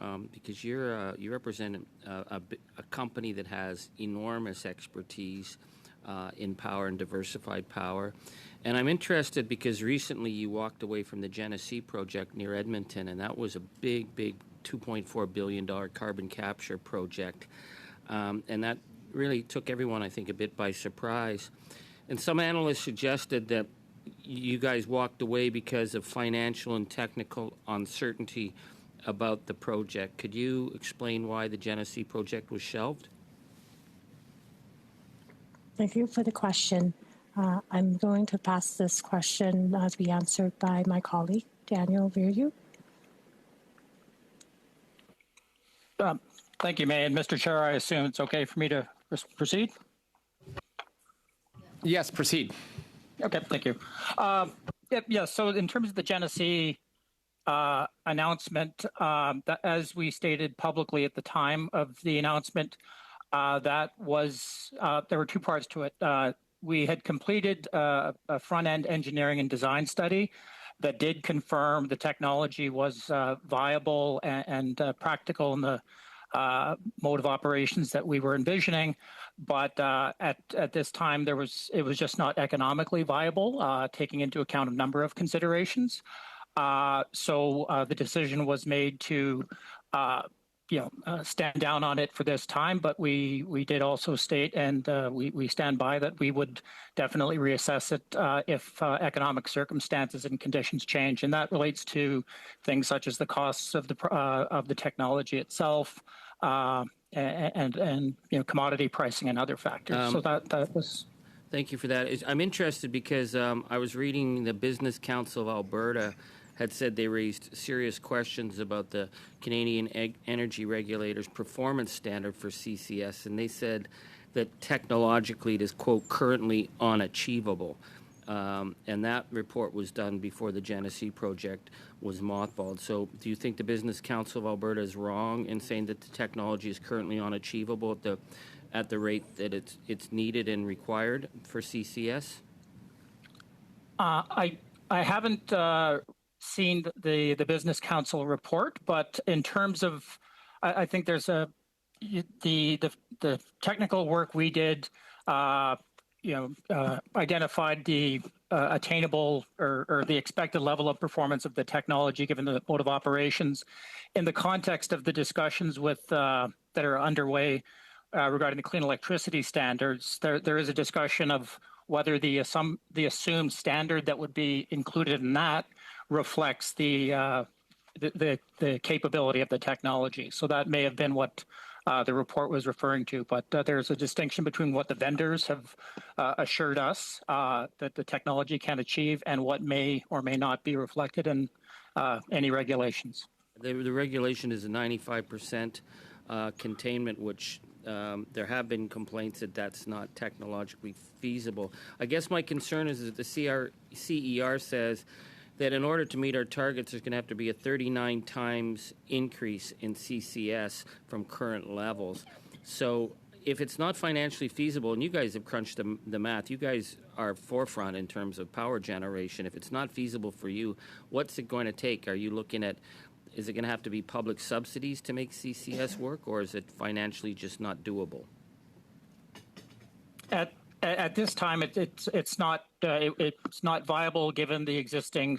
along because you represent a company that has enormous expertise in power and diversified power. And I'm interested because recently you walked away from the Genesee project near Edmonton, and that was a big $2.4 billion carbon capture project. And that really took everyone, I think, a bit by surprise. And some analysts suggested that you guys walked away because of financial and technical uncertainty about the project. Could you explain why the Genesee project was shelved? Thank you for the question. I'm going to pass this question to be answered by my colleague, Daniel Viryu. Thank you, May. And Mr. Chair, I assume it's okay for me to proceed? Yes, proceed. Okay, thank you. So in terms of the Genesee announcement, that, as we stated publicly at the time of the announcement, that was there were two parts to it. We had completed a front-end engineering and design study that did confirm the technology was viable and practical in the mode of operations that we were envisioning. But at this time, it was just not economically viable, taking into account a number of considerations. So the decision was made to stand down on it for this time, but we did also state, and we stand by, that we would definitely reassess it if economic circumstances and conditions change, and that relates to things such as the costs of the technology itself, and commodity pricing and other factors. So that was. Thank you for that. I'm interested because I was reading the Business Council of Alberta had said they raised serious questions about the Canadian Energy Regulator's performance standard for CCS, and they said that technologically it is, quote, currently unachievable. And that report was done before the Genesee project was mothballed. So do you think the Business Council of Alberta is wrong in saying that the technology is currently unachievable at the rate that it's needed and required for CCS? I haven't seen the Business Council report, but in terms of, I think there's the technical work we did, identified the attainable or the expected level of performance of the technology given the mode of operations. In the context of the discussions with that are underway regarding the clean electricity standards, there is a discussion of whether the assumed standard that would be included in that reflects the capability of the technology. So that may have been what the report was referring to, but there's a distinction between what the vendors have assured us that the technology can achieve and what may or may not be reflected in any regulations. The regulation is a 95% containment, which there have been complaints that that's not technologically feasible. I guess my concern is that the CER says that in order to meet our targets, there's going to have to be a 39 times increase in CCS from current levels. So if it's not financially feasible, and you guys have crunched the math, you guys are forefront in terms of power generation. If it's not feasible for you, what's it going to take? Are you looking at, is it going to have to be public subsidies to make CCS work, or is it financially just not doable? At this time, it's not viable given the existing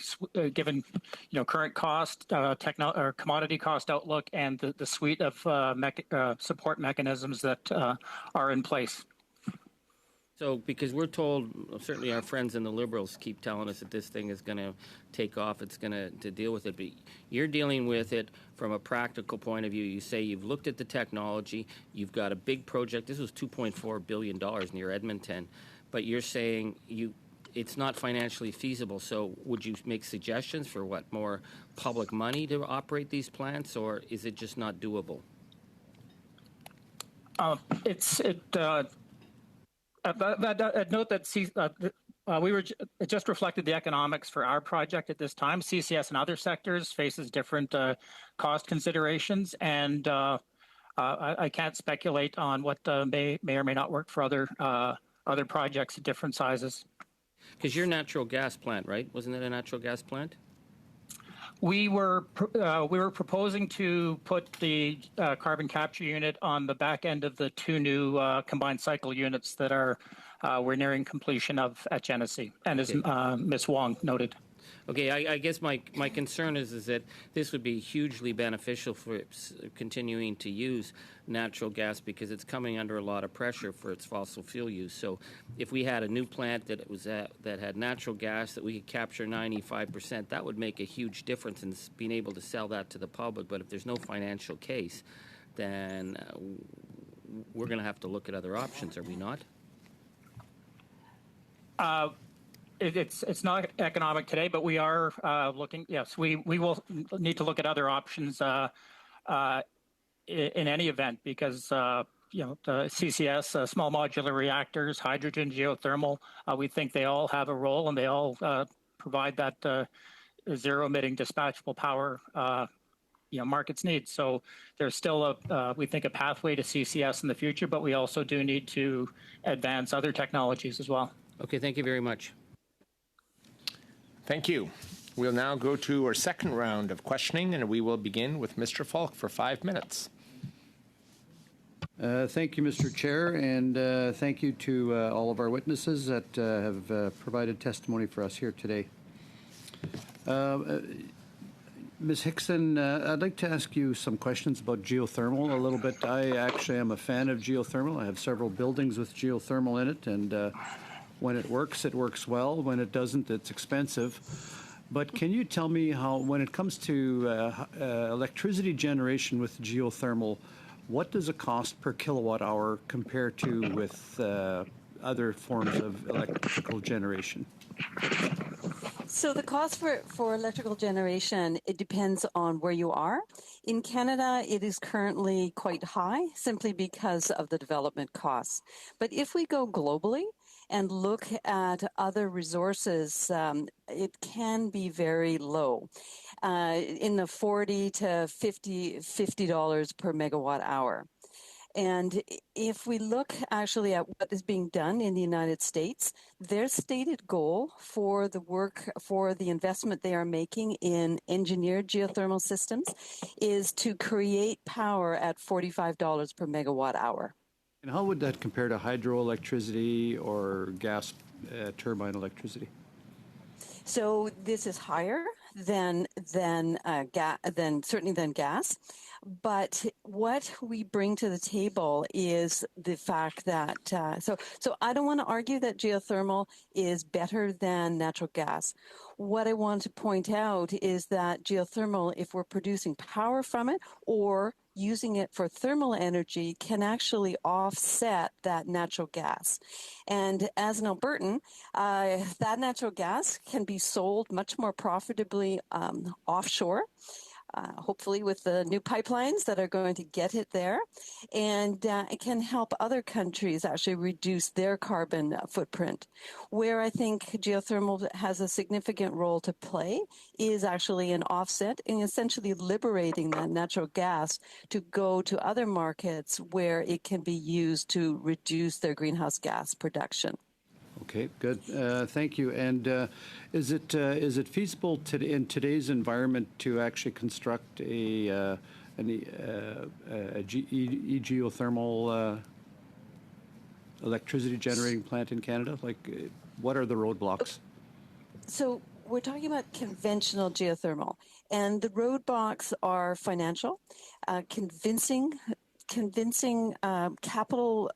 current cost, or commodity cost outlook, and the suite of support mechanisms that are in place. So, because we're told, certainly our friends in the Liberals keep telling us that this thing is going to take off, it's going to deal with it, but you're dealing with it from a practical point of view. You say you've looked at the technology, you've got a big project. This was $2.4 billion near Edmonton, but you're saying it's not financially feasible. So would you make suggestions for what, more public money to operate these plants, or is it just not doable? I'd note that it just reflected the economics for our project at this time. CCS and other sectors faces different cost considerations, and I can't speculate on what may or may not work for other projects at different sizes. Because your natural gas plant, right? Wasn't it a natural gas plant? We were proposing to put the carbon capture unit on the back end of the two new combined cycle units that we're nearing completion of at Genesee, and as Ms. Wong noted. Okay, I guess my concern is that this would be hugely beneficial for continuing to use natural gas because it's coming under a lot of pressure for its fossil fuel use. So if we had a new plant that had natural gas that we could capture 95%, that would make a huge difference in being able to sell that to the public. But if there's no financial case, then we're going to have to look at other options, are we not? It's not economic today, but we are looking. Yes, we will need to look at other options in any event because the CCS, small modular reactors, hydrogen, geothermal, we think they all have a role and they all provide that zero emitting dispatchable power markets need. So there's still we think a pathway to CCS in the future, but we also do need to advance other technologies as well. Okay, thank you very much. Thank you. We'll now go to our second round of questioning, and we will begin with Mr. Falk for 5 minutes. Thank you, Mr. Chair, and thank you to all of our witnesses that have provided testimony for us here today. Ms. Hickson, I'd like to ask you some questions about geothermal a little bit. I actually am a fan of geothermal. I have several buildings with geothermal in it, and when it works well. When it doesn't, it's expensive. But can you tell me how, when it comes to electricity generation with geothermal, what does it cost per kilowatt hour compare to with other forms of electrical generation? So the cost for electrical generation, it depends on where you are. In Canada, it is currently quite high simply because of the development costs. But if we go globally and look at other resources, it can be very low, in the $40 to $50 per megawatt hour. And if we look actually at what is being done in the United States, their stated goal for the work, for the investment they are making in engineered geothermal systems is to create power at $45 per megawatt hour. And how would that compare to hydroelectricity or gas turbine electricity? So this is higher than gas. But what we bring to the table is the fact that, so I don't want to argue that geothermal is better than natural gas. What I want to point out is that geothermal, if we're producing power from it or using it for thermal energy, can actually offset that natural gas. And as an Albertan, that natural gas can be sold much more profitably offshore. Hopefully with the new pipelines that are going to get it there. And it can help other countries actually reduce their carbon footprint. Where I think geothermal has a significant role to play is actually an offset in essentially liberating that natural gas to go to other markets where it can be used to reduce their greenhouse gas production. Okay, good. Thank you. And is it feasible in today's environment to actually construct a geothermal electricity generating plant in Canada? Like, what are the roadblocks? So we're talking about conventional geothermal, and the roadblocks are financial, convincing capital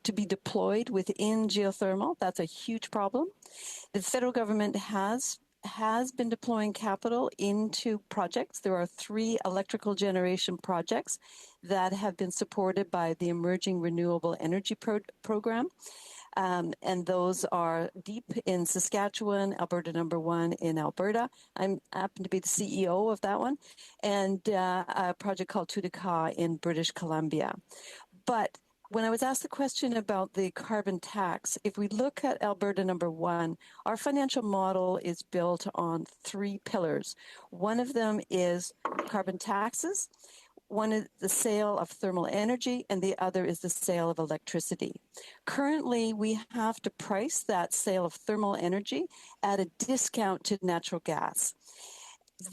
to be deployed within geothermal. That's a huge problem. The federal government has been deploying capital into projects. There are 3 electrical generation projects that have been supported by the Emerging Renewable Energy Program. And those are deep in Saskatchewan, Alberta number 1 in Alberta. I happen to be the CEO of that one, and a project called Tutica in British Columbia. But when I was asked the question about the carbon tax, if we look at Alberta number 1, our financial model is built on 3 pillars. One of them is carbon taxes. One is the sale of thermal energy, and the other is the sale of electricity. Currently, we have to price that sale of thermal energy at a discount to natural gas.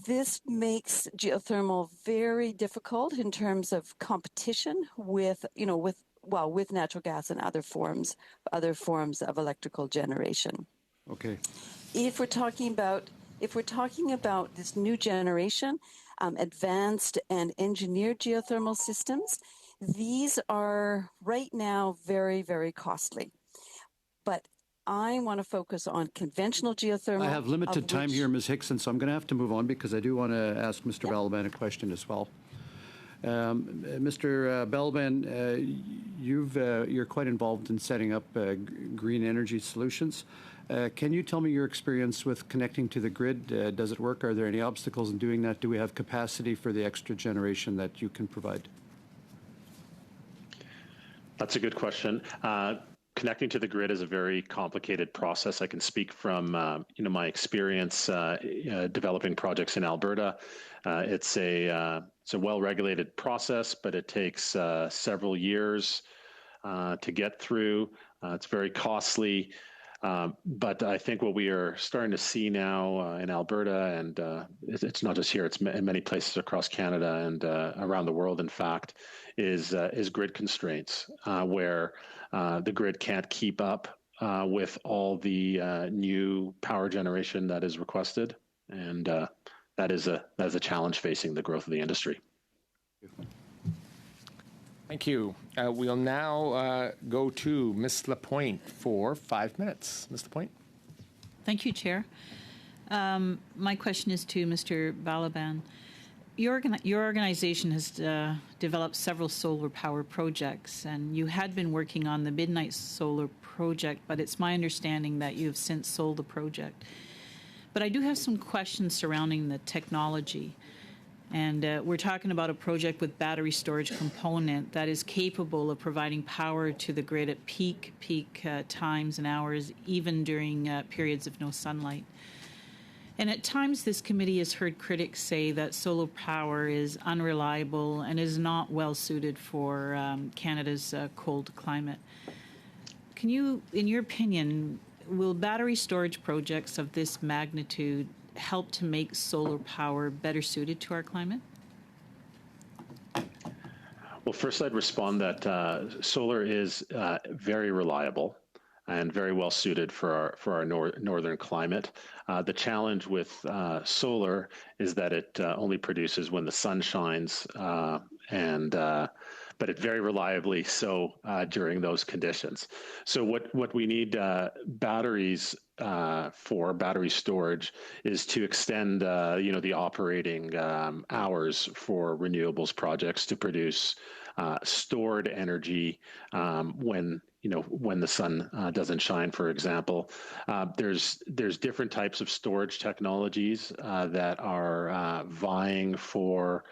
This makes geothermal very difficult in terms of competition with natural gas and other forms of electrical generation. Okay. If we're talking about this new generation, advanced and engineered geothermal systems, these are right now very, very costly. But I want to focus on conventional geothermal. I have limited time here, Ms. Hickson, so I'm going to have to move on because I do want to ask Mr. Balaban a question as well. Mr. Balaban, you're quite involved in setting up green energy solutions. Can you tell me your experience with connecting to the grid? Does it work? Are there any obstacles in doing that? Do we have capacity for the extra generation that you can provide? That's a good question. Connecting to the grid is a very complicated process. I can speak from my experience developing projects in Alberta. It's a well-regulated process, but it takes several years to get through. It's very costly. But I think what we are starting to see now in Alberta, and it's not just here, it's in many places across Canada and around the world, in fact, is grid constraints, where the grid can't keep up with all the new power generation that is requested. And that is a challenge facing the growth of the industry. Thank you. We'll now go to Ms. Lapointe for 5 minutes. Ms. Lapointe. Thank you, Chair. My question is to Mr. Balaban. Your organization has developed several solar power projects, and you had been working on the Midnight Solar project, but it's my understanding that you have since sold the project. But I do have some questions surrounding the technology. And we're talking about a project with battery storage component that is capable of providing power to the grid at peak times and hours, even during periods of no sunlight. And at times, this committee has heard critics say that solar power is unreliable and is not well suited for Canada's cold climate. Can you, in your opinion, will battery storage projects of this magnitude help to make solar power better suited to our climate? Well, first I'd respond that solar is very reliable and very well suited for our northern climate. The challenge with solar is that it only produces when the sun shines, but it very reliably so during those conditions. So what we need batteries for, battery storage, is to extend the operating hours for renewables projects to produce stored energy when the sun doesn't shine, for example. There's different types of storage technologies that are vying for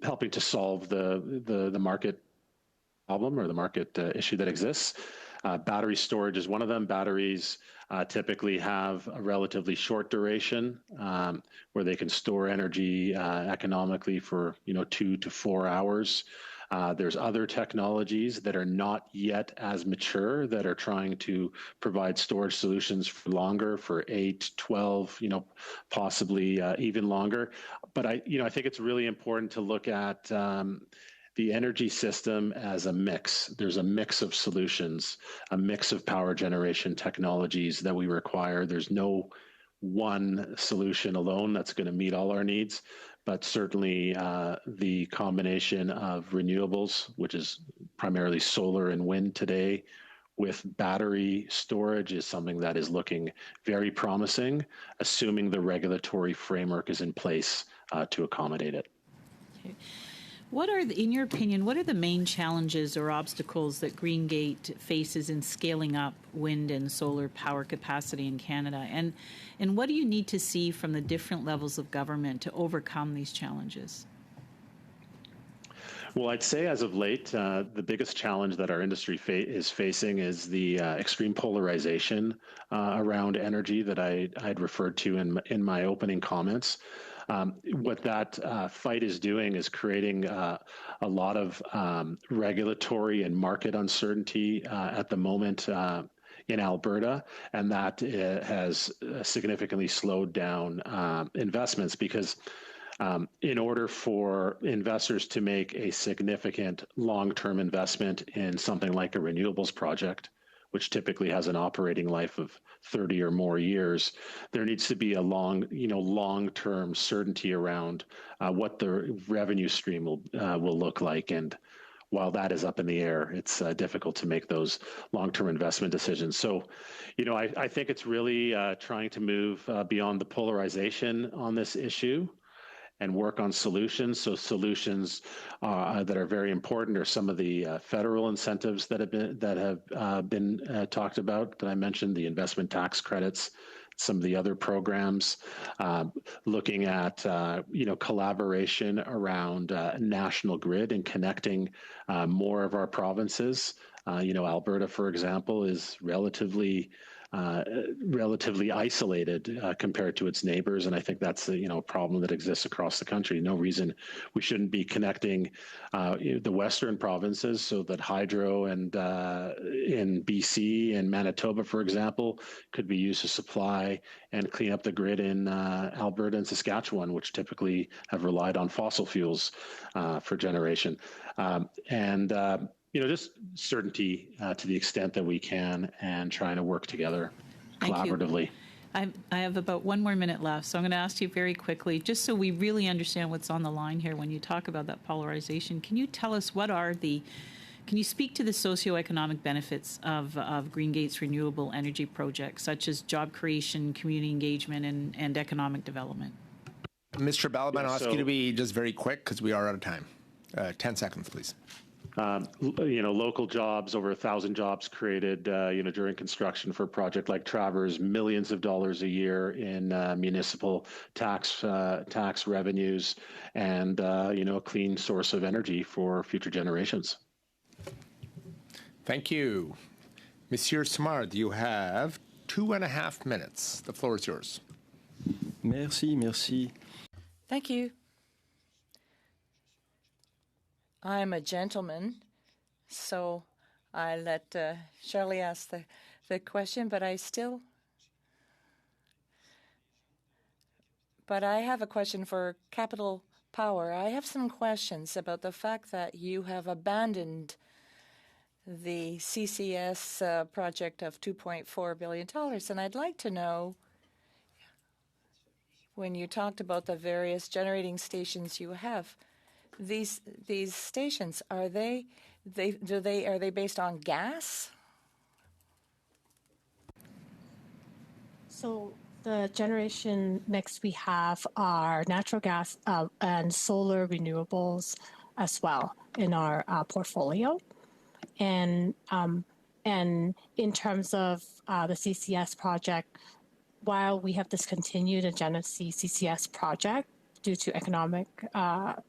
helping to solve the market problem or the market issue that exists. Battery storage is one of them. Batteries typically have a relatively short duration where they can store energy economically for 2 to 4 hours. There's other technologies that are not yet as mature that are trying to provide storage solutions for longer, for 8, 12, possibly even longer. But I think it's really important to look at the energy system as a mix. There's a mix of solutions, a mix of power generation technologies that we require. There's no one solution alone that's going to meet all our needs. But certainly the combination of renewables, which is primarily solar and wind today, with battery storage is something that is looking very promising, assuming the regulatory framework is in place to accommodate it. Okay. In your opinion, what are the main challenges or obstacles that Greengate faces in scaling up wind and solar power capacity in Canada? And what do you need to see from the different levels of government to overcome these challenges? Well, I'd say as of late, the biggest challenge that our industry is facing is the extreme polarization around energy that I'd referred to in my opening comments. What that fight is doing is creating a lot of regulatory and market uncertainty at the moment. in Alberta, and that has significantly slowed down investments because in order for investors to make a significant long-term investment in something like a renewables project, which typically has an operating life of 30 or more years, there needs to be a long-term certainty around what the revenue stream will look like. And while that is up in the air, it's difficult to make those long-term investment decisions. So, I think it's really trying to move beyond the polarization on this issue and work on solutions. So solutions that are very important are some of the federal incentives that have been talked about that I mentioned, the investment tax credits, some of the other programs, looking at collaboration around national grid and connecting more of our provinces. Alberta, for example, is relatively isolated compared to its neighbors, and I think that's a problem that exists across the country. No reason we shouldn't be connecting the western provinces so that hydro and in BC and Manitoba, for example, could be used to supply and clean up the grid in Alberta and Saskatchewan, which typically have relied on fossil fuels for generation. Just certainty to the extent that we can and trying to work together collaboratively. I have about 1 more minute left, so I'm going to ask you very quickly, just so we really understand what's on the line here when you talk about that polarization. Can you tell us can you speak to the socioeconomic benefits of Green Gate's renewable energy projects, such as job creation, community engagement, and economic development? Mr. Balaban, I'll ask you to be just very quick because we are out of time. 10 seconds, please. Local jobs, over 1,000 jobs created, during construction for a project like Travers, millions of dollars a year in municipal tax revenues, and a clean source of energy for future generations. Thank you. Monsieur Simard, you have 2.5 minutes. The floor is yours. Merci. Thank you. I'm a gentleman, so I let Shirley ask the question, but I have a question for Capital Power. I have some questions about the fact that you have abandoned the CCS project of $2.4 billion, and I'd like to know, when you talked about the various generating stations you have, these stations, are they based on gas? So the generation next we have are natural gas and solar renewables as well in our portfolio. And in terms of the CCS project, while we have discontinued the Genesee CCS project due to economic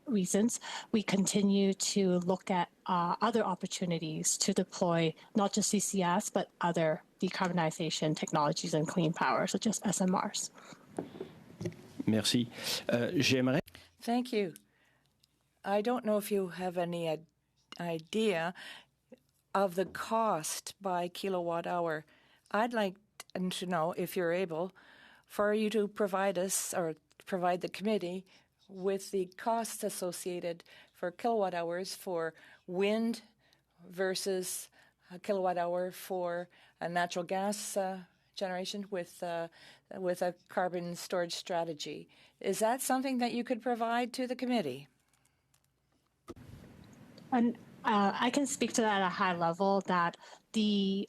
reasons, we continue to look at other opportunities to deploy not just CCS, but other decarbonization technologies and clean power, such as SMRs. Merci. J'aimerais. Thank you. I don't know if you have any idea of the cost by kilowatt hour. I'd like to know, if you're able, for you to provide us or provide the committee with the costs associated for kilowatt hours for wind versus a kilowatt hour for a natural gas generation with a carbon storage strategy. Is that something that you could provide to the committee? And I can speak to that at a high level, that the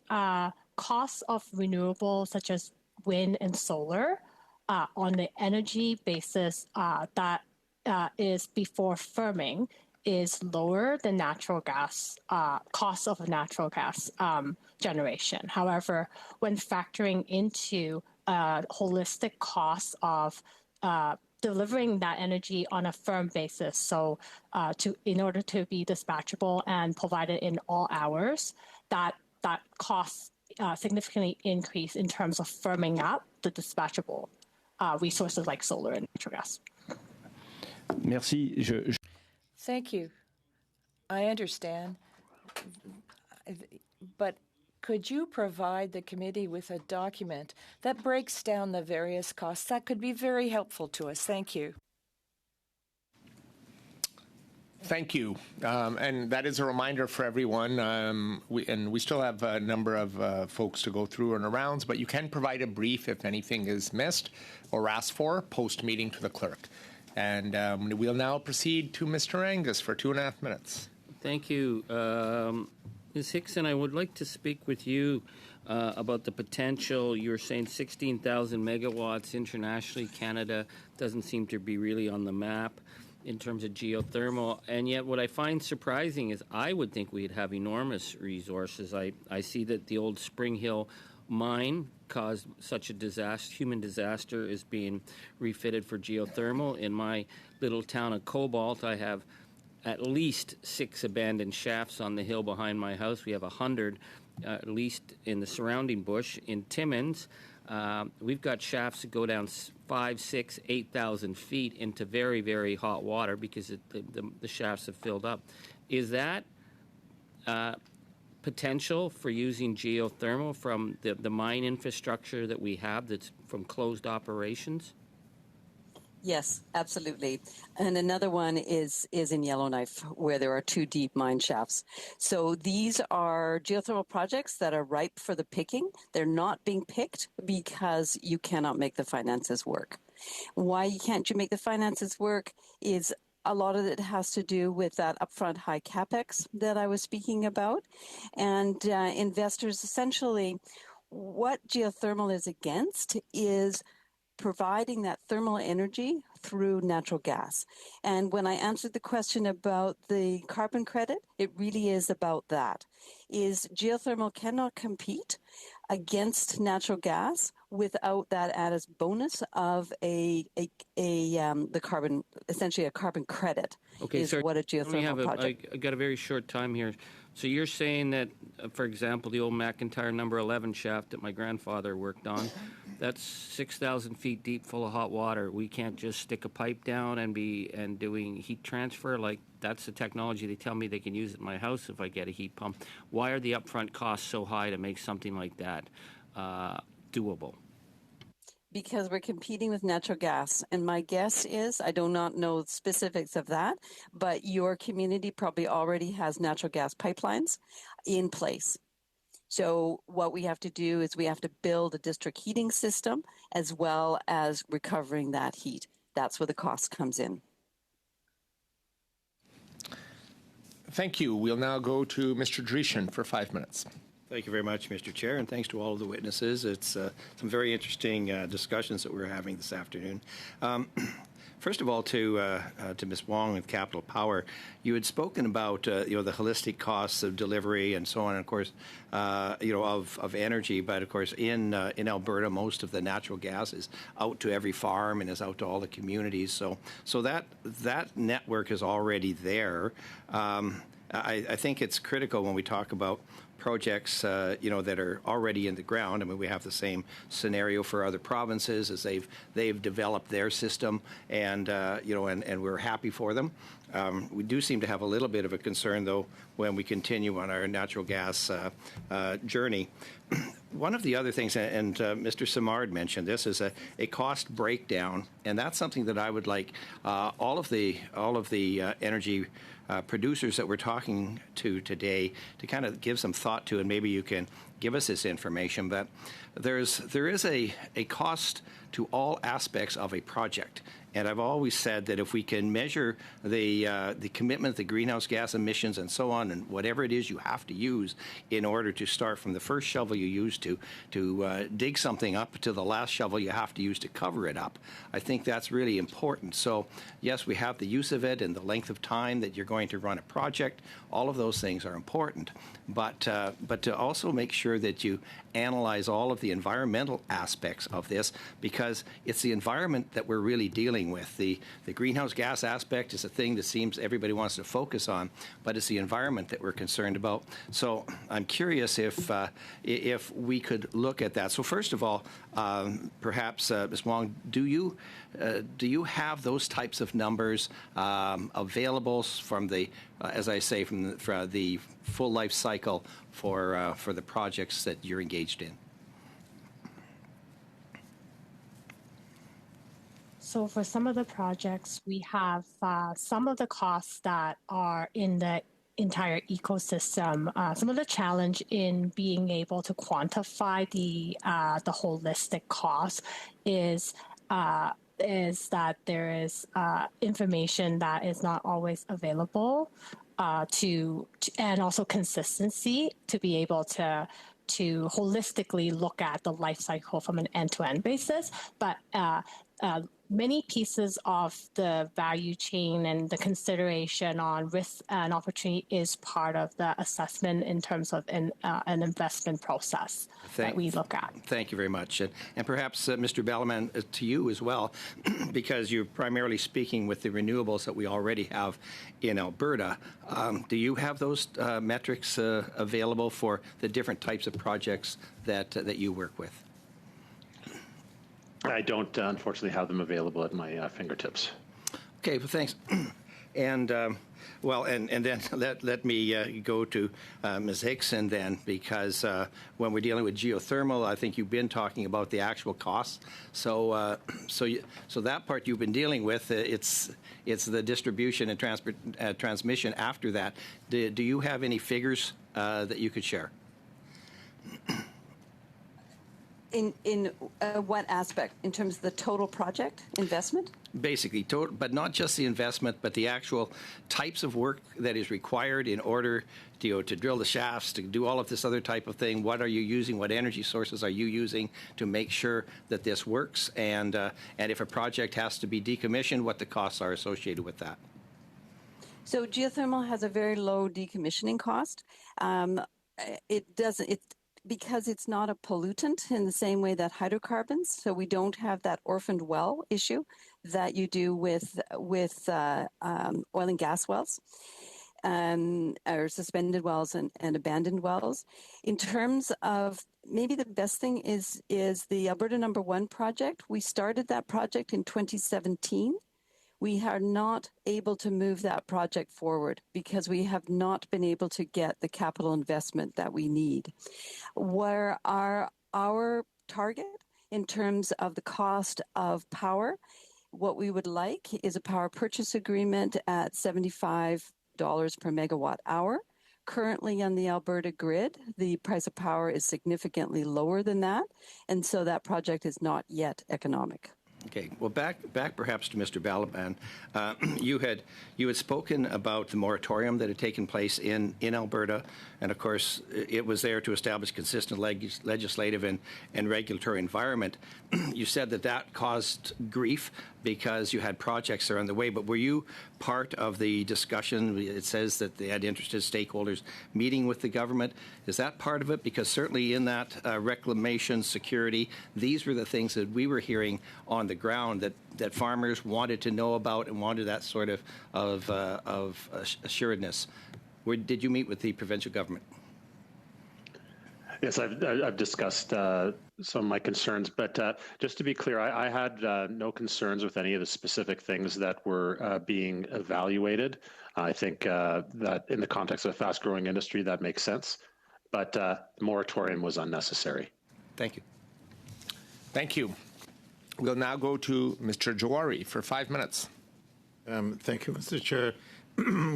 costs of renewables such as wind and solar on the energy basis that is before firming is lower than natural gas, cost of natural gas generation. However, when factoring into holistic costs of delivering that energy on a firm basis, so in order to be dispatchable and provided in all hours, that costs significantly increase in terms of firming up the dispatchable resources like solar and natural gas. Merci. Thank you. I understand, but could you provide the committee with a document that breaks down the various costs? That could be very helpful to us. Thank you. Thank you. And that is a reminder for everyone. We still have a number of folks to go through in the rounds, but you can provide a brief if anything is missed or asked for post-meeting to the clerk. And we'll now proceed to Mr. Angus for 2.5 minutes. Thank you. Ms. Hickson, I would like to speak with you about the potential. You were saying 16,000 megawatts internationally. Canada doesn't seem to be really on the map in terms of geothermal. And yet what I find surprising is I would think we'd have enormous resources. I see that the old Spring Hill mine caused such a disaster, human disaster, is being refitted for geothermal. In my little town of Cobalt, I have at least 6 abandoned shafts on the hill behind my house. We have 100 at least in the surrounding bush. In Timmins, we've got shafts that go down 5, 6, 8,000 feet into very, very hot water because the shafts have filled up. Is that potential for using geothermal from the mine infrastructure that we have that's from closed operations? Yes, absolutely. And another one is in Yellowknife, where there are 2 deep mine shafts. So these are geothermal projects that are ripe for the picking. They're not being picked because you cannot make the finances work. Why can't you make the finances work is a lot of it has to do with that upfront high capex that I was speaking about. And investors, essentially, what geothermal is against is providing that thermal energy through natural gas. And when I answered the question about the carbon credit, it really is about that. Is geothermal cannot compete against natural gas without that added bonus of the carbon, essentially a carbon credit. Okay, is so what a geothermal project. I got a very short time here. So you're saying that, for example, the old McIntyre number 11 shaft that my grandfather worked on, that's 6,000 feet deep, full of hot water. We can't just stick a pipe down and doing heat transfer. Like, that's the technology they tell me they can use at my house if I get a heat pump. Why are the upfront costs so high to make something like that doable? Because we're competing with natural gas. And my guess is, I do not know the specifics of that, but your community probably already has natural gas pipelines in place. So what we have to do is we have to build a district heating system as well as recovering that heat. That's where the cost comes in. Thank you. We'll now go to Mr. Dreeshen for 5 minutes. Thank you very much, Mr. Chair, and thanks to all of the witnesses. It's some very interesting discussions that we're having this afternoon. First of all, to Ms. Wong with Capital Power, you had spoken about the holistic costs of delivery and so on, and of course, of energy. But of course, in Alberta, most of the natural gas is out to every farm and is out to all the communities. So that network is already there. I think it's critical when we talk about projects, that are already in the ground. I mean, we have the same scenario for other provinces as they've developed their system, and and we're happy for them. We do seem to have a little bit of a concern, though, when we continue on our natural gas journey. One of the other things, and Mr. Simard mentioned this, is a cost breakdown, and that's something that I would like all of the energy producers that we're talking to today to kind of give some thought to, and maybe you can give us this information. But there is a cost to all aspects of a project. And I've always said that if we can measure the commitment, the greenhouse gas emissions, and so on, and whatever it is you have to use in order to start from the first shovel you use to dig something up to the last shovel you have to use to cover it up, I think that's really important. So yes, we have the use of it and the length of time that you're going to run a project. All of those things are important, but to also make sure that you analyze all of the environmental aspects of this, because it's the environment that we're really dealing dealing with. The greenhouse gas aspect is a thing that seems everybody wants to focus on, but it's the environment that we're concerned about. So I'm curious if we could look at that. So first of all, perhaps, Ms. Wong, do you have those types of numbers available from the, as I say, from the full life cycle for the projects that you're engaged in? So for some of the projects, we have some of the costs that are in the entire ecosystem. Some of the challenge in being able to quantify the holistic cost is that there is information that is not always available and also consistency to be able to holistically look at the life cycle from an end-to-end basis. But many pieces of the value chain and the consideration on risk and opportunity is part of the assessment in terms of an investment process that we look at. Thank you very much. And perhaps, Mr. Balaban, to you as well, because you're primarily speaking with the renewables that we already have in Alberta. Do you have those metrics available for the different types of projects that you work with? I don't, unfortunately, have them available at my fingertips. Okay, well, thanks. And and then let me go to Ms. Hickson then, because when we're dealing with geothermal, I think you've been talking about the actual costs. So so that part you've been dealing with. It's the distribution and transmission after that. Do you have any figures that you could share? In what aspect? In terms of the total project investment? Basically, but not just the investment, but the actual types of work that is required in order to drill the shafts, to do all of this other type of thing. What are you using? What energy sources are you using to make sure that this works? And if a project has to be decommissioned, what the costs are associated with that? So geothermal has a very low decommissioning cost. Because it's not a pollutant in the same way that hydrocarbons, so we don't have that orphaned well issue that you do with oil and gas wells, or suspended wells and abandoned wells. In terms of, maybe the best thing is the Alberta No. 1 project. We started that project in 2017. We are not able to move that project forward because we have not been able to get the capital investment that we need. Where are our target in terms of the cost of power? What we would like is a power purchase agreement at $75 per megawatt hour. Currently on the Alberta grid, the price of power is significantly lower than that, and so that project is not yet economic. Okay. Well, back perhaps to Mr. Balaban. You had spoken about the moratorium that had taken place in Alberta, and of course it was there to establish consistent legislative and regulatory environment. You said that caused grief because you had projects that are on the way, but were you part of the discussion? It says that they had interested stakeholders meeting with the government. Is that part of it? Because certainly in that reclamation, security, these were the things that we were hearing on the ground that farmers wanted to know about and wanted that sort of assuredness. Did you meet with the provincial government? Yes, I've discussed some of my concerns, but just to be clear, I had no concerns with any of the specific things that were being evaluated. I think that in the context of a fast-growing industry, that makes sense, but the moratorium was unnecessary. Thank you. Thank you. We'll now go to Mr. Jawari for 5 minutes. Thank you, Mr. Chair.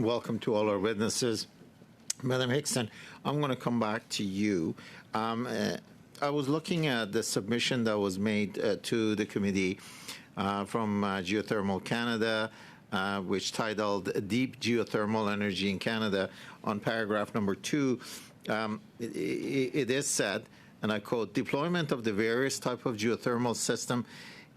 Welcome to all our witnesses. Madam Hickson, I'm going to come back to you. I was looking at the submission that was made to the committee from Geothermal Canada, which titled Deep Geothermal Energy in Canada. On paragraph number 2, it is said, and I quote, deployment of the various type of geothermal system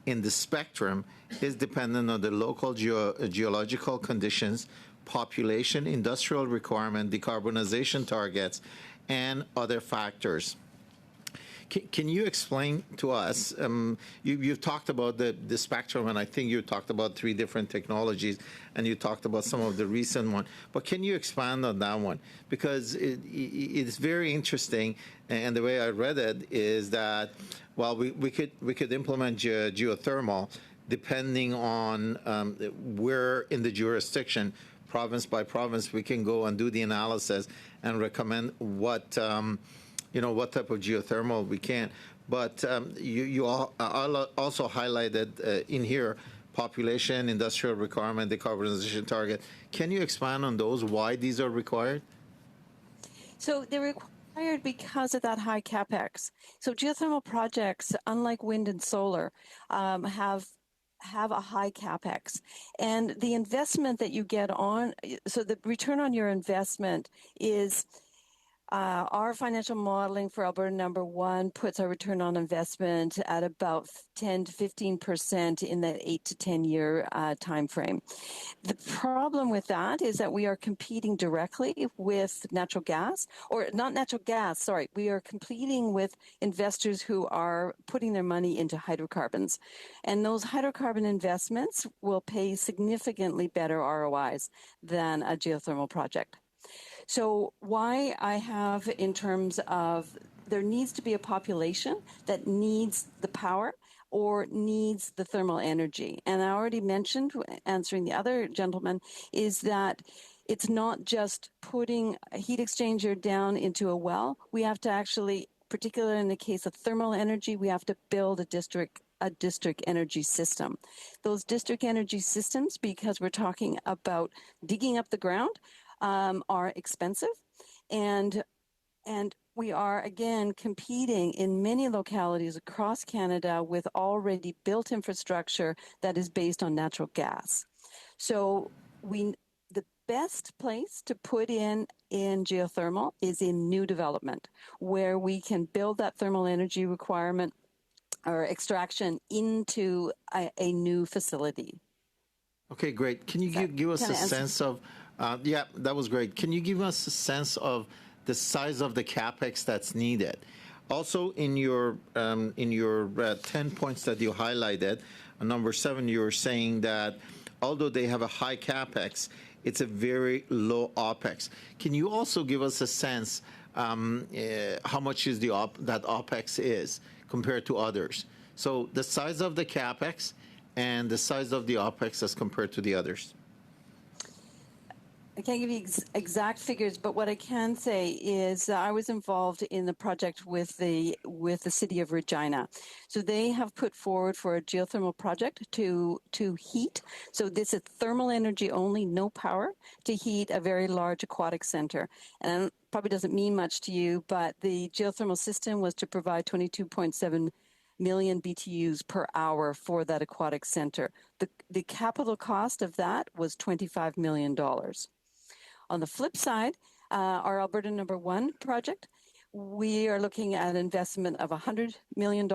in the spectrum is dependent on the local geological conditions, population, industrial requirement, decarbonization targets, and other factors. Can you explain to us? You've talked about the spectrum, and I think you talked about 3 different technologies, and you talked about some of the recent one. But can you expand on that one? Because it's very interesting, and the way I read it is that while we could implement geothermal depending on where in the jurisdiction, province by province, we can go and do the analysis and recommend what what type of geothermal we can. But you also highlighted in here population, industrial requirement, decarbonization target. Can you expand on those? Why these are required? So they're required because of that high capex. So geothermal projects, unlike wind and solar, have a high capex, and the investment that you get on, so the return on your investment is our financial modeling for Alberta number 1 puts our return on investment at about 10 to 15% in that 8 to 10 year time frame. The problem with that is that we are competing directly with natural gas, or not natural gas, sorry, we are competing with investors who are putting their money into hydrocarbons. And those hydrocarbon investments will pay significantly better ROIs than a geothermal project. So why I have in terms of there needs to be a population that needs the power or needs the thermal energy. And I already mentioned, answering the other gentleman, is that it's not just putting a heat exchanger down into a well. We have to actually, particularly in the case of thermal energy, we have to build a district energy system. Those district energy systems, because we're talking about digging up the ground, are expensive, and we are again competing in many localities across Canada with already built infrastructure that is based on natural gas. So the best place to put in geothermal is in new development, where we can build that thermal energy requirement or extraction into a new facility. Okay, great. Can you give us a sense of? Yeah, that was great. Can you give us a sense of the size of the capex that's needed? Also, in your 10 points that you highlighted, number 7, you were saying that although they have a high capex, it's a very low opex. Can you also give us a sense how much is that opex is compared to others? So the size of the capex and the size of the opex as compared to the others. I can't give you exact figures, but what I can say is I was involved in the project with the city of Regina. So they have put forward for a geothermal project to heat. So this is thermal energy only, no power, to heat a very large aquatic center. And it probably doesn't mean much to you, but the geothermal system was to provide 22.7 million BTUs per hour for that aquatic center. The capital cost of that was $25 million. On the flip side, our Alberta number 1 project, we are looking at an investment of $100 million,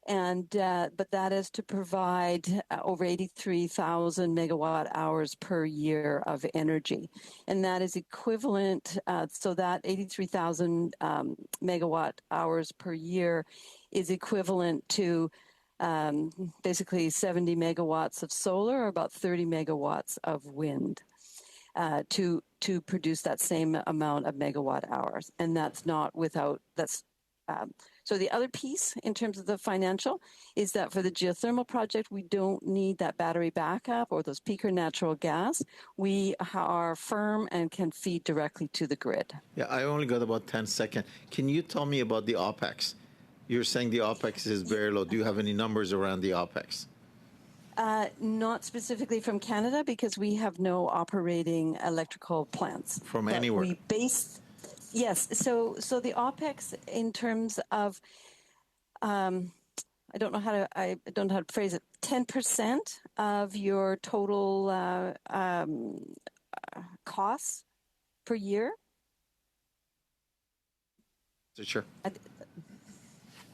and but that is to provide over 83,000 megawatt hours per year of energy, and that is equivalent. So that 83,000 megawatt hours per year is equivalent to basically 70 megawatts of solar, or about 30 megawatts of wind. To produce that same amount of megawatt hours, and that's not without so the other piece in terms of the financial is that for the geothermal project, we don't need that battery backup or those peaker natural gas. We are firm and can feed directly to the grid. Yeah, I only got about 10 seconds. Can you tell me about the OPEX? You're saying the OPEX is very low. Do you have any numbers around the OPEX? Not specifically from Canada, because we have no operating electrical plants. From anywhere? Yes. So the OPEX in terms of, I don't know how to phrase it. 10% of your total costs per year. Sure.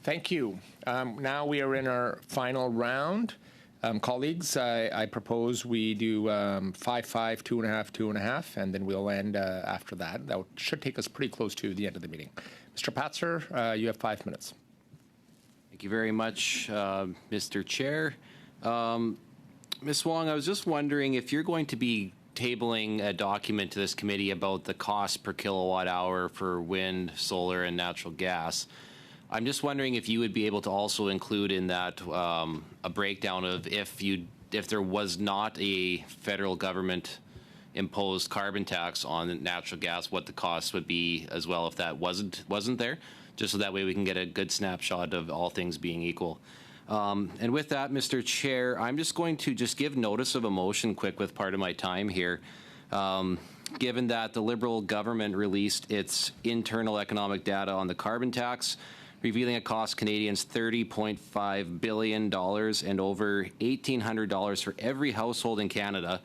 Thank you. Now we are in our final round. Colleagues, I propose we do 5-5, 2.5, 2.5, and then we'll end after that. That should take us pretty close to the end of the meeting. Mr. Patzer, you have 5 minutes. Thank you very much, Mr. Chair. Ms. Wong, I was just wondering if you're going to be tabling a document to this committee about the cost per kilowatt hour for wind, solar, and natural gas. I'm just wondering if you would be able to also include in that a breakdown of if there was not a federal government imposed carbon tax on natural gas, what the cost would be as well if that wasn't there, just so that way we can get a good snapshot of all things being equal. And with that, Mr. Chair, I'm just going to give notice of a motion quick with part of my time here. Given that the Liberal government released its internal economic data on the carbon tax, revealing it cost Canadians $30.5 billion and over $1,800 for every household in Canada.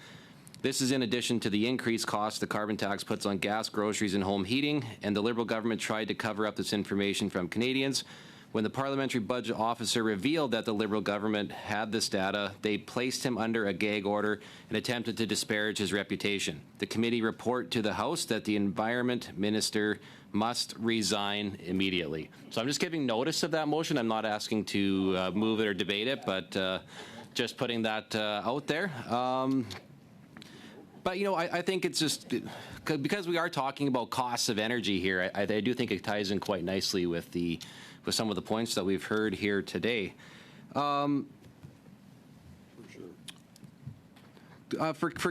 This is in addition to the increased cost the carbon tax puts on gas, groceries, and home heating, and the Liberal government tried to cover up this information from Canadians. When the Parliamentary Budget Officer revealed that the Liberal government had this data, they placed him under a gag order and attempted to disparage his reputation. The committee report to the House that the Environment Minister must resign immediately. So I'm just giving notice of that motion. I'm not asking to move it or debate it, but just putting that out there. But, you know, I think it's just because we are talking about costs of energy here, I do think it ties in quite nicely with some of the points that we've heard here today. For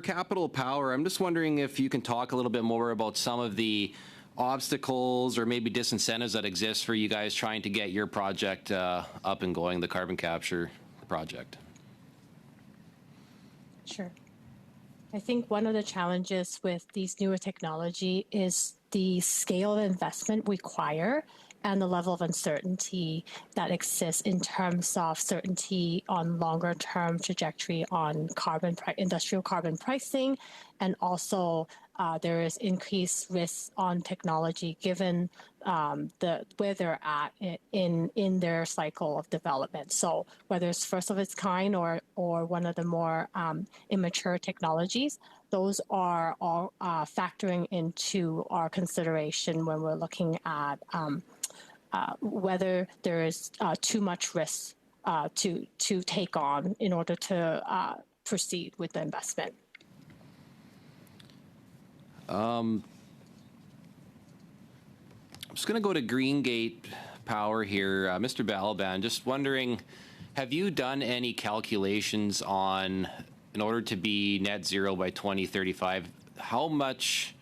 Capital Power, I'm just wondering if you can talk a little bit more about some of the obstacles or maybe disincentives that exist for you guys trying to get your project up and going, the carbon capture project. Sure. I think one of the challenges with these newer technology is the scale of investment required and the level of uncertainty that exists in terms of certainty on longer term trajectory on industrial carbon pricing, and also there is increased risk on technology given where they're at in their cycle of development. So whether it's first of its kind or one of the more immature technologies, those are all factoring into our consideration when we're looking at whether there is too much risk to take on in order to proceed with the investment. I'm just going to go to Greengate Power here. Mr. Balaban, just wondering, have you done any calculations on, in order to be net zero by 2035, how much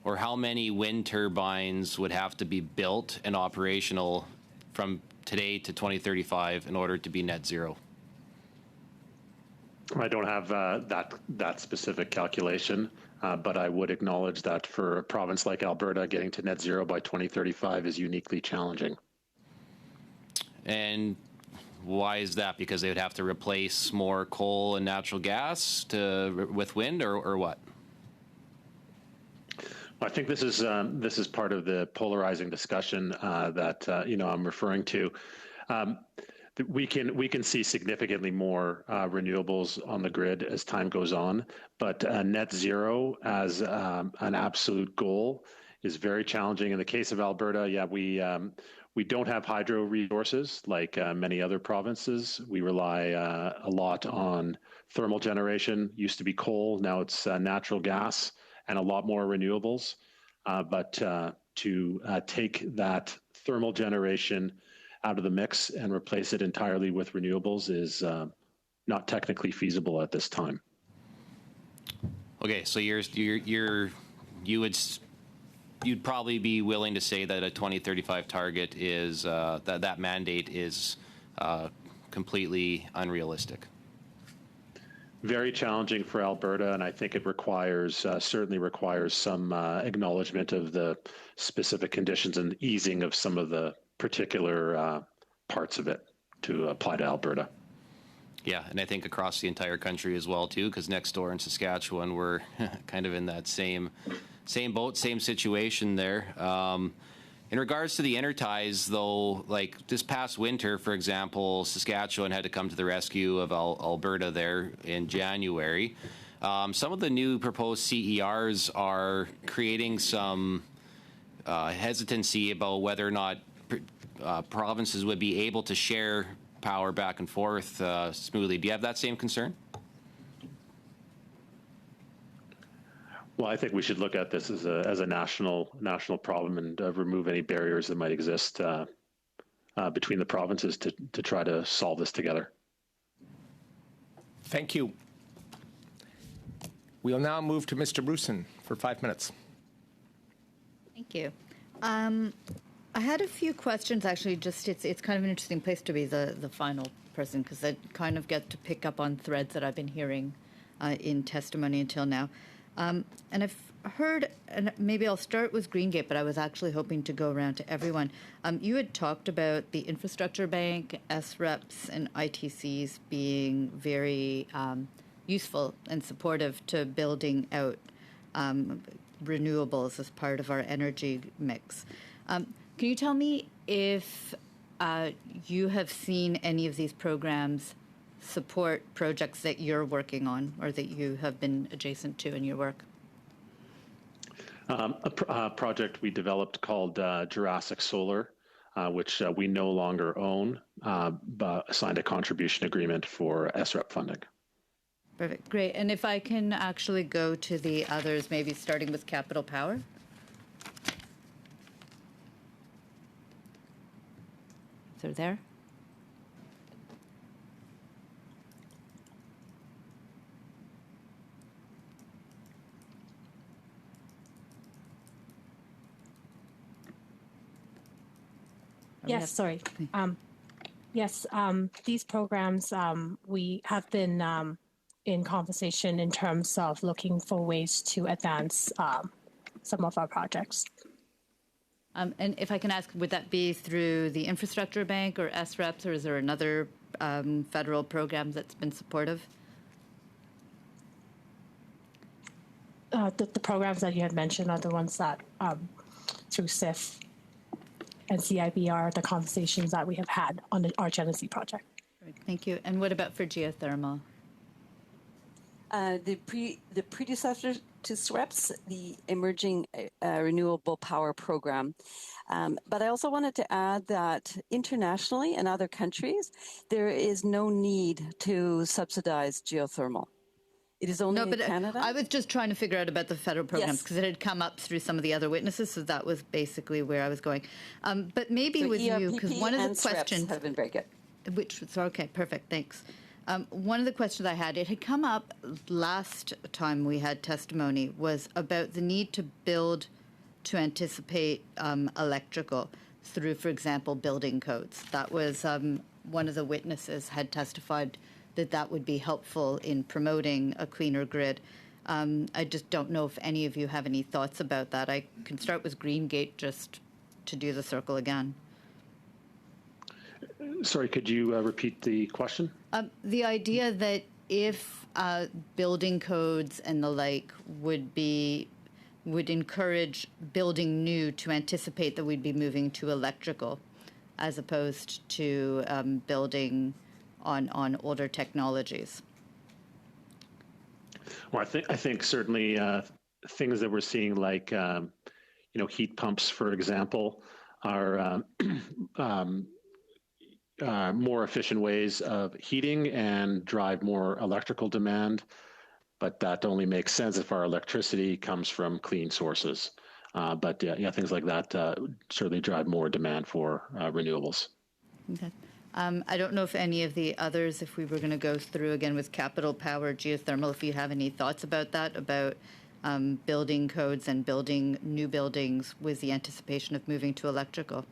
or how many wind turbines would have to be built and operational from today to 2035 in order to be net zero? I don't have that specific calculation, but I would acknowledge that for a province like Alberta, getting to net zero by 2035 is uniquely challenging. And why is that? Because they would have to replace more coal and natural gas with wind, or what? I think this is part of the polarizing discussion that I'm referring to. We can see significantly more renewables on the grid as time goes on, but net zero as an absolute goal is very challenging. In the case of Alberta, we don't have hydro resources like many other provinces. We rely a lot on thermal generation. Used to be coal, now it's natural gas, and a lot more renewables. But to take that thermal generation out of the mix and replace it entirely with renewables is not technically feasible at this time. Okay, so you'd probably be willing to say that a 2035 target is that mandate is completely unrealistic. Very challenging for Alberta, and I think it certainly requires some acknowledgement of the specific conditions and easing of some of the particular parts of it to apply to Alberta. Yeah, and I think across the entire country as well too, because next door in Saskatchewan we're kind of in that same boat, same situation there. In regards to the interties, though, like this past winter, for example, Saskatchewan had to come to the rescue of Alberta there in January. Some of the new proposed CERs are creating some hesitancy about whether or not provinces would be able to share power back and forth smoothly. Do you have that same concern? Well, I think we should look at this as a national problem and remove any barriers that might exist between the provinces to try to solve this together. Thank you. We'll now move to Mr. Bruson for 5 minutes. Thank you. I had a few questions, actually. Just it's kind of an interesting place to be the final person, because I kind of get to pick up on threads that I've been hearing in testimony until now. And I've heard, and maybe I'll start with Greengate, but I was actually hoping to go around to everyone. You had talked about the Infrastructure Bank, SREPs, and ITCs being very useful and supportive to building out renewables as part of our energy mix. Can you tell me if you have seen any of these programs support projects that you're working on or that you have been adjacent to in your work? A project we developed called Jurassic Solar, which we no longer own, but signed a contribution agreement for SREP funding. Perfect. Great. And if I can actually go to the others, maybe starting with Capital Power. So there. Yes, sorry. Yes, these programs, we have been in conversation in terms of looking for ways to advance some of our projects. And if I can ask, would that be through the Infrastructure Bank or SREPs, or is there another federal program that's been supportive? The programs that you had mentioned are the ones that through SIF and CIBR, the conversations that we have had on our Genesee project. Thank you. And what about for geothermal? The predecessor to SREPs, the Emerging Renewable Power Program. But I also wanted to add that internationally in other countries, there is no need to subsidize geothermal. It is only in Canada. I was just trying to figure out about the federal programs, because Yes. it had come up through some of the other witnesses, so that was basically where I was going. But maybe So with you, because ERPP one of and the SREPs questions have been very good. which was okay, perfect, thanks. One of the questions I had, it had come up last time we had testimony, was about the need to build to anticipate electrical through, for example, building codes. That was one of the witnesses had testified that would be helpful in promoting a cleaner grid. I just don't know if any of you have any thoughts about that. I can start with Greengate just to do the circle again. Sorry, could you repeat the question? The idea that if building codes and the like would encourage building new to anticipate that we'd be moving to electrical, as opposed to building on older technologies. Well, I think certainly things that we're seeing, like heat pumps, for example, are more efficient ways of heating and drive more electrical demand. But that only makes sense if our electricity comes from clean sources. But things like that certainly drive more demand for renewables. Okay. I don't know if any of the others, if we were going to go through again with Capital Power, geothermal, if you have any thoughts about that, about building codes and building new buildings with the anticipation of moving to electrical.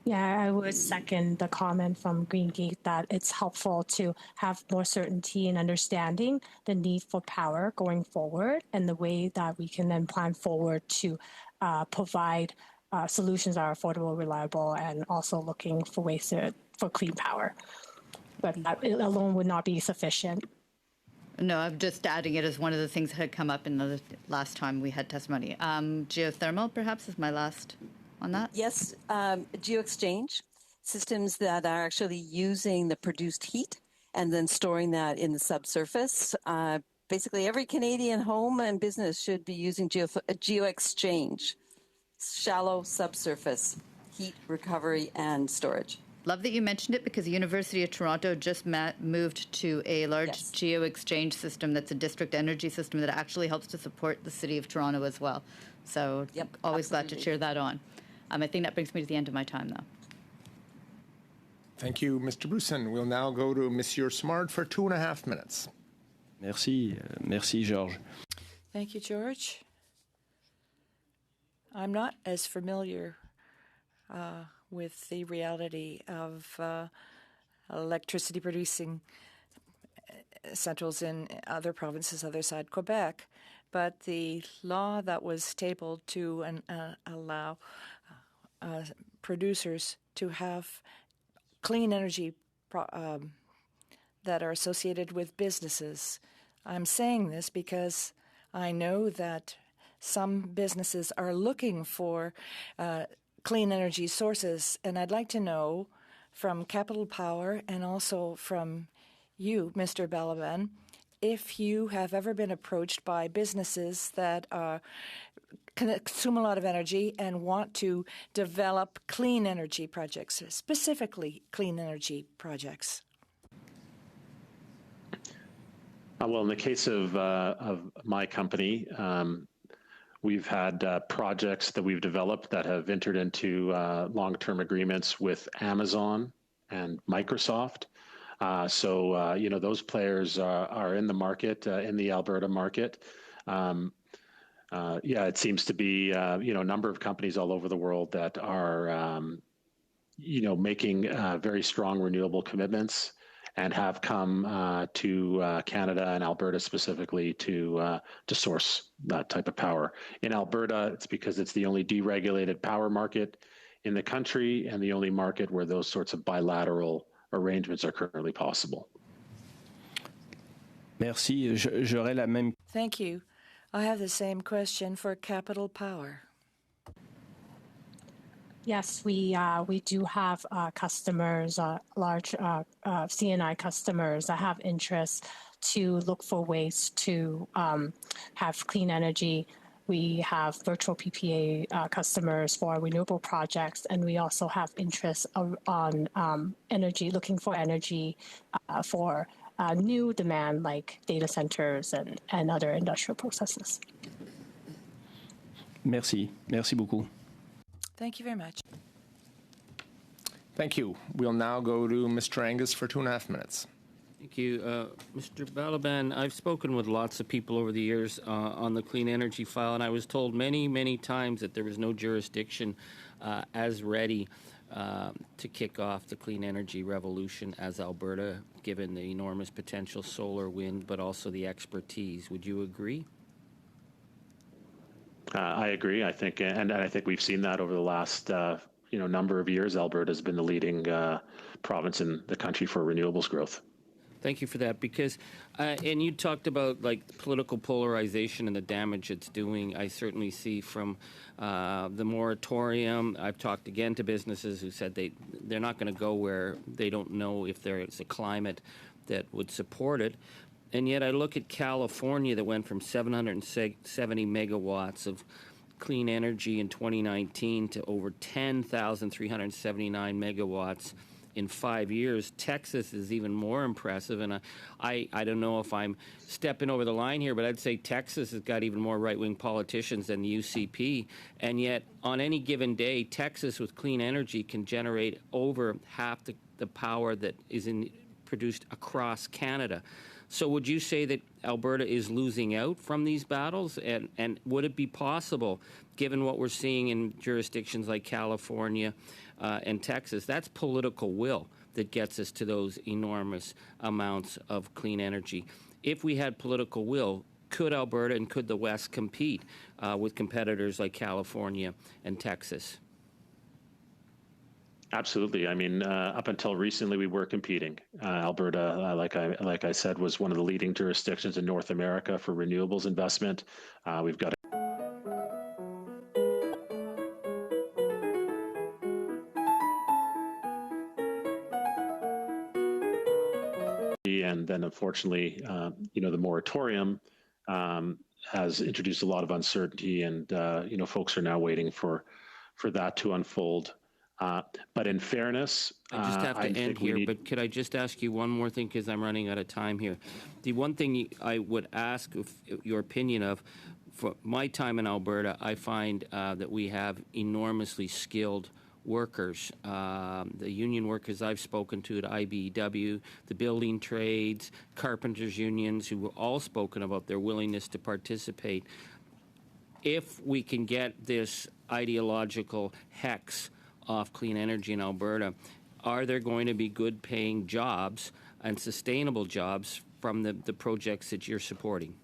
Yeah, I would second the comment from Greengate that it's helpful to have more certainty and understanding the need for power going forward and the way that we can then plan forward to provide solutions that are affordable, reliable, and also looking for ways for clean power. But that alone would not be sufficient. No, I'm just adding it as one of the things that had come up in the last time we had testimony. Geothermal, perhaps, is my last on that. Yes, GeoExchange, systems that are actually using the produced heat and then storing that in the subsurface. Basically, every Canadian home and business should be using GeoExchange, shallow subsurface heat recovery and storage. Love that you mentioned it because the University of Toronto just moved to a large geo-exchange system that's a district energy system that actually helps to support the City of Toronto as well. So always glad to cheer that on. I think that brings me to the end of my time, though. Thank you, Mr. Brusson. We'll now go to Monsieur Simard for 2.5 minutes. Merci, merci, Georges. Thank you, George. I'm not as familiar with the reality of electricity producing centrals in other provinces other side Quebec, but the law that was tabled to allow producers to have clean energy that are associated with businesses. I'm saying this because I know that some businesses are looking for clean energy sources, and I'd like to know from Capital Power and also from you, Mr. Balaban, if you have ever been approached by businesses that consume a lot of energy and want to develop clean energy projects, specifically clean energy projects. Well, in the case of my company, we've had projects that we've developed that have entered into long-term agreements with Amazon and Microsoft. So, those players are in the market, in the Alberta market. It seems to be, a number of companies all over the world that are, making very strong renewable commitments and have come to Canada and Alberta specifically to source that type of power. In Alberta, it's because it's the only deregulated power market in the country and the only market where those sorts of bilateral arrangements are currently possible. Merci. J'aurais la même. Thank you. I have the same question for Capital Power. Yes, we do have customers, large C&I customers that have interest to look for ways to have clean energy. We have virtual PPA customers for renewable projects, and we also have interest on energy, looking for energy for new demand like data centers and other industrial processes. Merci. Merci beaucoup. Thank you very much. Thank you. We'll now go to Mr. Angus for 2.5 minutes. Thank you. Mr. Balaban, I've spoken with lots of people over the years on the clean energy file, and I was told many, many times that there was no jurisdiction as ready to kick off the clean energy revolution as Alberta, given the enormous potential solar, wind, but also the expertise. Would you agree? I agree. I think, and I think we've seen that over the last number of years. Alberta has been the leading province in the country for renewables growth. Thank you for that, because, and you talked about like political polarization and the damage it's doing. I certainly see from the moratorium. I've talked again to businesses who said they're not going to go where they don't know if there's a climate that would support it. And yet I look at California that went from 770 megawatts of clean energy in 2019 to over 10,379 megawatts in 5 years. Texas is even more impressive, and I don't know if I'm stepping over the line here, but I'd say Texas has got even more right-wing politicians than the UCP, and yet on any given day, Texas with clean energy can generate over half the power that is produced across Canada. So would you say that Alberta is losing out from these battles? And would it be possible, given what we're seeing in jurisdictions like California and Texas, that's political will that gets us to those enormous amounts of clean energy. If we had political will, could Alberta and could the West compete with competitors like California and Texas? Absolutely. I mean, up until recently, we were competing. Alberta, like I said, was one of the leading jurisdictions in North America for renewables investment. We've got and then unfortunately, the moratorium has introduced a lot of uncertainty, and folks are now waiting for that to unfold. But in fairness, I just have to I end think we here, need- but could I just ask you one more thing because I'm running out of time here? The one thing I would ask your opinion of, for my time in Alberta, I find that we have enormously skilled workers. The union workers I've spoken to at IBEW, the building trades, carpenters unions, who have all spoken about their willingness to participate. If we can get this ideological hex off clean energy in Alberta, are there going to be good paying jobs and sustainable jobs from the projects that you're supporting?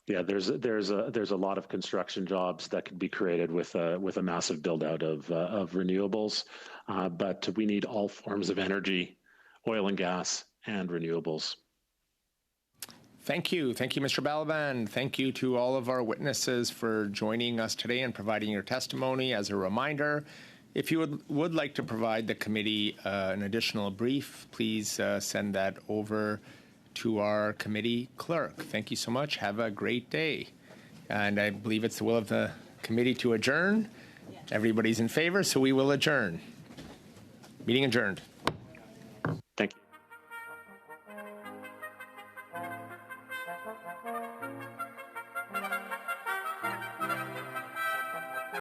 Yeah, there's a lot of construction jobs that could be created with a massive build out of renewables, but we need all forms of energy, oil and gas, and renewables. Thank you, Mr. Balaban. Thank you to all of our witnesses for joining us today and providing your testimony. As a reminder, if you would like to provide the committee an additional brief, please send that over to our committee clerk. Thank you so much. Have a great day. And I believe it's the will of the committee to adjourn. Everybody's in favor, so we will adjourn. Meeting adjourned.